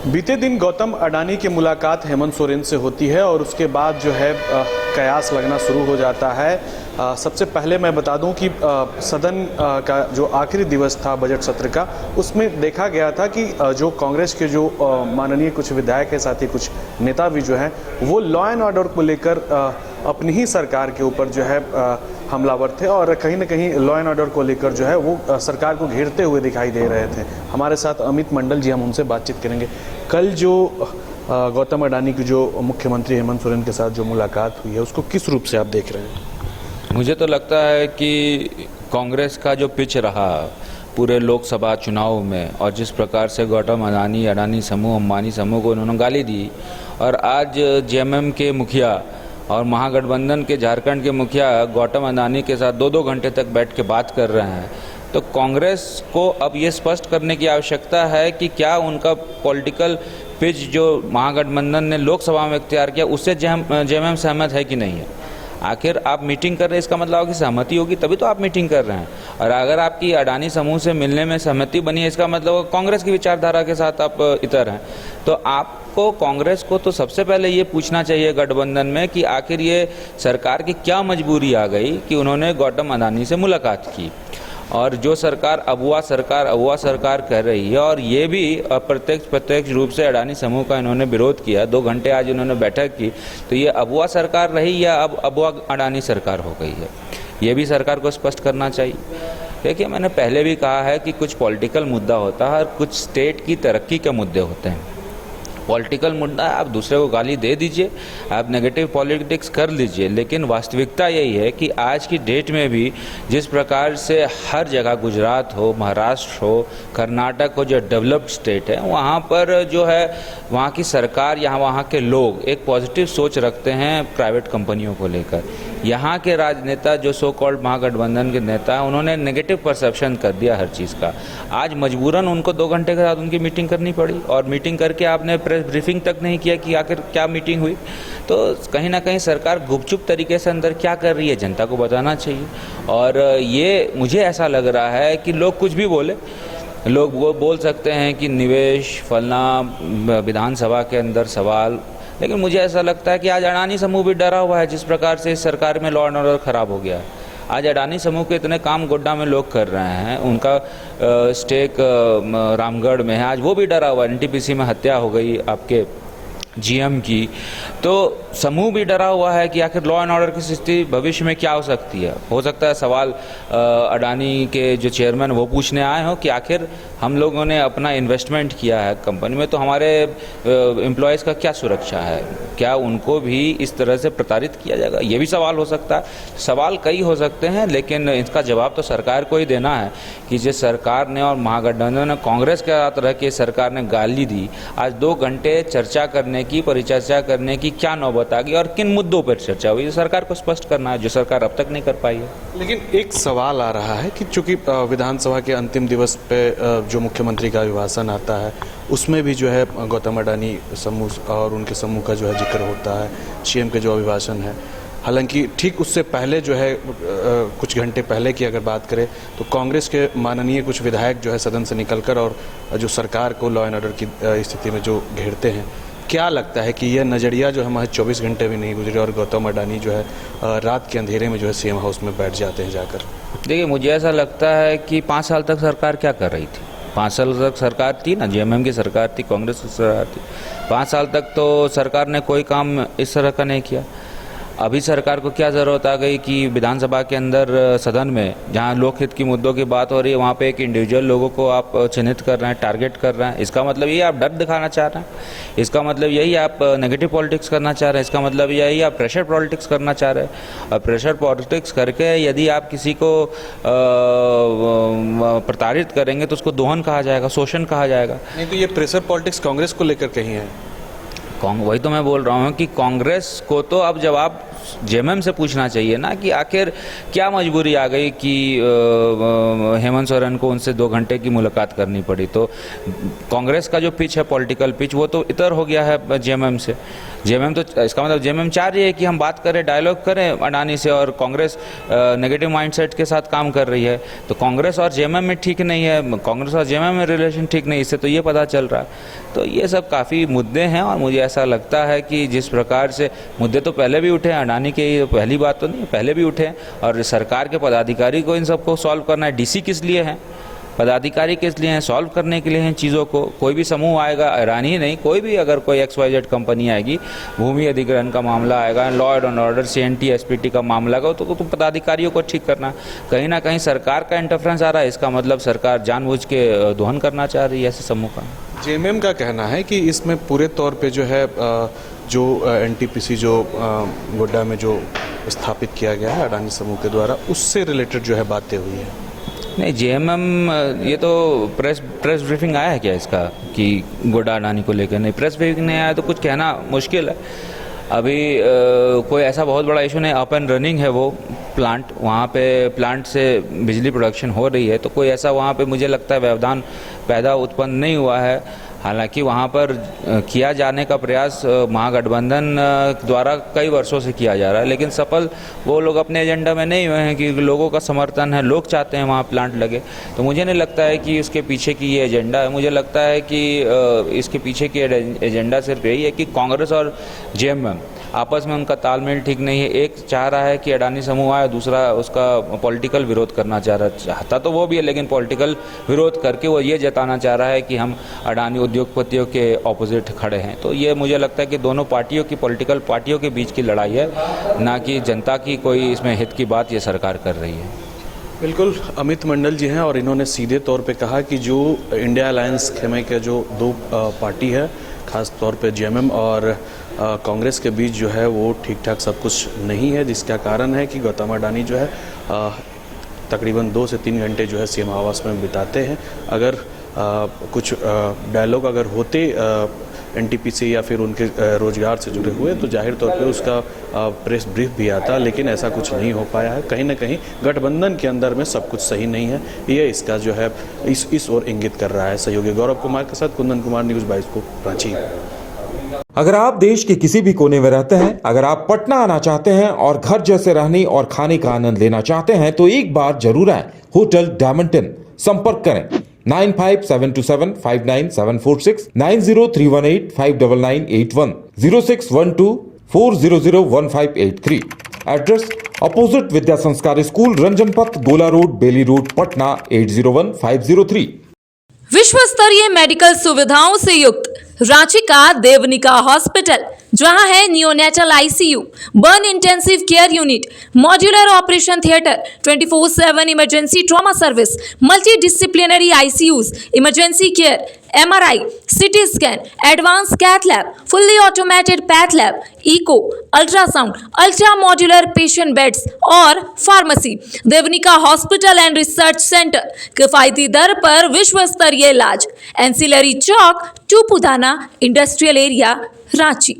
बीते दिन गौतम अडानी की मुलाकात हेमंत सोरेन से होती है और उसके बाद जो है कयास लगना शुरू हो जाता है। सबसे पहले मैं बता दूं कि सदन का जो आखिरी दिवस था बजट सत्र का, उसमें देखा गया था कि जो कांग्रेस के जो माननीय कुछ विधायक है, साथ ही कुछ नेता भी जो हैं, वो लॉ एंड ऑर्डर को लेकर अपनी ही सरकार के ऊपर जो है हमलावर थे और कहीं ना कहीं लॉ एंड ऑर्डर को लेकर जो है वो सरकार को घेरते हुए दिखाई दे रहे थे। हमारे साथ अमित मंडल जी, हम उनसे बातचीत करेंगे। कल जो गौतम अडानी की जो मुख्यमंत्री हेमंत सोरेन के साथ जो मुलाकात हुई है, उसको किस रूप से आप देख रहे हैं? मुझे तो लगता है कि कांग्रेस का जो पिच रहा पूरे लोकसभा चुनाव में, और जिस प्रकार से गौतम अडानी समूह, अंबानी समूह को उन्होंने गाली दी, और आज जेएमएम के मुखिया और महागठबंधन के झारखंड के मुखिया गौतम अडानी के साथ 2-2 घंटे तक बैठ के बात कर रहे हैं, तो कांग्रेस को अब ये स्पष्ट करने की आवश्यकता है कि क्या उनका पॉलिटिकल पिच जो महागठबंधन ने लोकसभा में इख्तियार किया, उससे जेएमएम सहमत है कि नहीं है। आखिर आप मीटिंग कर रहे हैं, इसका मतलब आपकी सहमति होगी तभी तो आप मीटिंग कर रहे हैं। और अगर आपकी अडानी समूह से मिलने में सहमति बनी है, इसका मतलब कांग्रेस की विचारधारा के साथ आप इतर हैं। तो आपको, कांग्रेस को तो सबसे पहले ये पूछना चाहिए गठबंधन में कि आखिर ये सरकार की क्या मजबूरी आ गई कि उन्होंने गौतम अडानी से मुलाकात की। और जो सरकार अगुआ सरकार कह रही है, और ये भी प्रत्यक्ष रूप से अडानी समूह का इन्होंने विरोध किया, 2 घंटे आज इन्होंने बैठक की, तो ये अगुआ सरकार रही या अब अगुआ अडानी सरकार हो गई है, ये भी सरकार को स्पष्ट करना चाहिए। देखिए, मैंने पहले भी कहा है कि कुछ पॉलिटिकल मुद्दा होता है और कुछ स्टेट की तरक्की के मुद्दे होते हैं। पॉलिटिकल मुद्दा है, आप दूसरे को गाली दे दीजिए, आप नेगेटिव पॉलिटिक्स कर लीजिए, लेकिन वास्तविकता यही है कि आज की डेट में भी जिस प्रकार से हर जगह, गुजरात हो, महाराष्ट्र हो, कर्नाटक हो, जो डेवलप्ड स्टेट है, वहाँ पर जो है वहाँ की सरकार, वहाँ के लोग एक पॉजिटिव सोच रखते हैं प्राइवेट कंपनियों को लेकर। यहाँ के राजनेता जो सो कॉल्ड महागठबंधन के नेता हैं, उन्होंने नेगेटिव परसेप्शन कर दिया हर चीज़ का। आज मजबूरन उनको 2 घंटे के साथ उनकी मीटिंग करनी पड़ी, और मीटिंग करके आपने प्रेस ब्रीफिंग तक नहीं किया कि आखिर क्या मीटिंग हुई। तो कहीं ना कहीं सरकार गुपचुप तरीके से अंदर क्या कर रही है, जनता को बताना चाहिए। और ये मुझे ऐसा लग रहा है कि लोग कुछ भी बोले, लोग वो बोल सकते हैं कि निवेश फलना, विधानसभा के अंदर सवाल, लेकिन मुझे ऐसा लगता है कि आज अडानी समूह भी डरा हुआ है जिस प्रकार से इस सरकार में लॉ एंड ऑर्डर खराब हो गया है। आज अडानी समूह के इतने काम गोड्डा में लोग कर रहे हैं, उनका स्टेक रामगढ़ में है, आज वो भी डरा हुआ है। एनटीपीसी में हत्या हो गई आपके जीएम की, तो समूह भी डरा हुआ है कि आखिर लॉ एंड ऑर्डर की स्थिति भविष्य में क्या हो सकती है। हो सकता है सवाल अडानी के जो चेयरमैन वो पूछने आए हो कि आखिर हम लोगों ने अपना इन्वेस्टमेंट किया है कंपनी में, तो हमारे एम्प्लॉयज़ का क्या सुरक्षा है, क्या उनको भी इस तरह से प्रताड़ित किया जाएगा, ये भी सवाल हो सकता है। सवाल कई हो सकते हैं, लेकिन इसका जवाब तो सरकार को ही देना है कि जिस सरकार ने और महागठबंधन ने कांग्रेस के साथ रह के सरकार ने गाली दी, आज 2 घंटे चर्चा करने की, परिचर्चा करने की क्या नौबत आ गई और किन मुद्दों पर चर्चा हुई, सरकार को स्पष्ट करना है, जो सरकार अब तक नहीं कर पाई है। लेकिन एक सवाल आ रहा है कि चूंकि विधानसभा के अंतिम दिवस पे जो मुख्यमंत्री का अभिभाषण आता है, उसमें भी जो है गौतम अडानी समूह और उनके समूह का जो है जिक्र होता है, सीएम के जो अभिभाषण है। हालांकि ठीक उससे पहले जो है कुछ घंटे पहले की अगर बात करें तो कांग्रेस के माननीय कुछ विधायक जो है सदन से निकलकर और जो सरकार को लॉ एंड ऑर्डर की स्थिति में जो घेरते हैं, क्या लगता है कि यह नज़रिया जो है महज 24 घंटे भी नहीं गुजरे और गौतम अडानी जो है रात के अंधेरे में जो है सीएम हाउस में बैठ जाते हैं जाकर? देखिए, मुझे ऐसा लगता है कि 5 साल तक सरकार क्या कर रही थी। 5 साल तक सरकार थी ना, जेएमएम की सरकार थी, कांग्रेस की सरकार थी। 5 साल तक तो सरकार ने कोई काम इस तरह का नहीं किया। अभी सरकार को क्या ज़रूरत आ गई कि विधानसभा के अंदर सदन में जहां लोकहित की मुद्दों की बात हो रही है, वहां पे एक इंडिविजुअल लोगों को आप चिन्हित कर रहे हैं, टारगेट कर रहे हैं। इसका मतलब ये आप डर दिखाना चाह रहे हैं, इसका मतलब यही आप नेगेटिव पॉलिटिक्स करना चाह रहे हैं, इसका मतलब यही आप प्रेशर पॉलिटिक्स करना चाह रहे हैं। और प्रेशर पॉलिटिक्स करके यदि आप किसी को प्रताड़ित करेंगे तो उसको दोहन कहा जाएगा, शोषण कहा जाएगा। नहीं, तो ये प्रेशर पॉलिटिक्स कांग्रेस को लेकर कहीं है? वही तो मैं बोल रहा हूँ कि कांग्रेस को तो अब जवाब जेएमएम से पूछना चाहिए ना कि आखिर क्या मजबूरी आ गई कि हेमंत सोरेन को उनसे 2 घंटे की मुलाकात करनी पड़ी। तो कांग्रेस का जो पिच है, पॉलिटिकल पिच, वो तो इतर हो गया है जेएमएम से। जेएमएम तो इसका मतलब जेएमएम चाह रही है कि हम बात करें, डायलॉग करें अडानी से, और कांग्रेस नेगेटिव माइंडसेट के साथ काम कर रही है। तो कांग्रेस और जेएमएम में ठीक नहीं है, कांग्रेस और जेएमएम में रिलेशन ठीक नहीं, इससे तो ये पता चल रहा है। तो ये सब काफ़ी मुद्दे हैं और मुझे ऐसा लगता है कि जिस प्रकार से मुद्दे तो पहले भी उठे हैं, अडानी के पहली बात तो नहीं, पहले भी उठे हैं, और सरकार के पदाधिकारी को इन सबको सॉल्व करना है। डीसी किस लिए हैं, पदाधिकारी किस लिए हैं, सॉल्व करने के लिए हैं चीज़ों को। कोई भी समूह आएगा, अडानी ही नहीं, कोई भी अगर कोई XYZ कंपनी आएगी, भूमि अधिग्रहण का मामला आएगा, law and order, CNT SPT का मामला आएगा, तो पदाधिकारियों को ठीक करना। कहीं ना कहीं सरकार का इंटरफेरेंस आ रहा है, इसका मतलब सरकार जानबूझ के दोहन करना चाह रही है ऐसे समूह का। जेएमएम का कहना है कि इसमें पूरे तौर पे जो है जो NTPC जो गोड्डा में जो स्थापित किया गया है अडानी समूह के द्वारा, उससे रिलेटेड जो है बातें हुई है। नहीं, जेएमएम, ये तो प्रेस ब्रीफिंग आया है क्या इसका कि गोड्डा अडानी को लेकर? नहीं, प्रेस ब्रीफिंग नहीं आया तो कुछ कहना मुश्किल है। अभी कोई ऐसा बहुत बड़ा इशू नहीं, अप एंड रनिंग है वो प्लांट, वहाँ पे प्लांट से बिजली प्रोडक्शन हो रही है, तो कोई ऐसा वहाँ पे मुझे लगता है व्यवधान पैदा उत्पन्न नहीं हुआ है। हालांकि वहाँ पर किया जाने का प्रयास महागठबंधन द्वारा कई वर्षों से किया जा रहा है, लेकिन सफल वो लोग अपने एजेंडा में नहीं हुए हैं कि लोगों का समर्थन है, लोग चाहते हैं वहाँ प्लांट लगे। तो मुझे नहीं लगता है कि उसके पीछे की ये एजेंडा है। मुझे लगता है कि इसके पीछे की एजेंडा सिर्फ यही है कि कांग्रेस और जेएमएम आपस में उनका तालमेल ठीक नहीं है। एक चाह रहा है कि अडानी समूह आए, दूसरा उसका पॉलिटिकल विरोध करना चाहता तो वो भी है, लेकिन पॉलिटिकल विरोध करके वो ये जताना चाह रहा है कि हम अडानी उद्योगपतियों के ऑपोजिट खड़े हैं। तो ये मुझे लगता है कि दोनों पार्टियों की, पॉलिटिकल पार्टियों के बीच की लड़ाई है, ना कि जनता की कोई इसमें हित की बात ये सरकार कर रही है। बिल्कुल, अमित मंडल जी हैं और इन्होंने सीधे तौर पे कहा कि जो इंडिया अलायंस खेमे के जो 2 पार्टी है, खास तौर पे जेएमएम और कांग्रेस के बीच जो है वो ठीक ठाक सब कुछ नहीं है, जिसका कारण है कि गौतम अडानी जो है तकरीबन 2 से 3 घंटे जो है सीएम आवास में बिताते हैं। अगर कुछ डायलॉग अगर होते NTPC या फिर उनके रोजगार से जुड़े हुए, तो जाहिर तौर पे उसका प्रेस ब्रीफ भी आता, लेकिन ऐसा कुछ नहीं हो पाया है। कहीं ना कहीं गठबंधन के अंदर में सब कुछ सही नहीं है, ये इसका जो है इस ओर इंगित कर रहा है। सहयोगी गौरव कुमार के साथ कुंदन कुमार, न्यूज़ 22 को रांची। अगर आप देश के किसी भी कोने में रहते हैं, अगर आप पटना आना चाहते हैं और घर जैसे रहने और खाने का आनंद लेना चाहते हैं, तो एक बार जरूर आए होटल डायमंटन। संपर्क करें 9572759746, 9031859981, 0612400158 एड्रेस अपोजिट विद्या संस्कार स्कूल, रंजन पथ, गोला रोड, बेली रोड, पटना 801503। विश्व स्तरीय मेडिकल सुविधाओं से युक्त रांची का देवनिका हॉस्पिटल, जहां है neonatal ICU, burn intensive care unit, modular operation theatre, 24/7 emergency trauma service, multi disciplinary ICUs, emergency care, MRI, CT scan, advance cath lab, fully automated path lab, echo, ultrasound, ultra modular patient beds और pharmacy. Devnika hospital and research centre, किफायती दर पर विश्व स्तरीय इलाज, ancillary Chowk, Tupudana industrial area, Ranchi.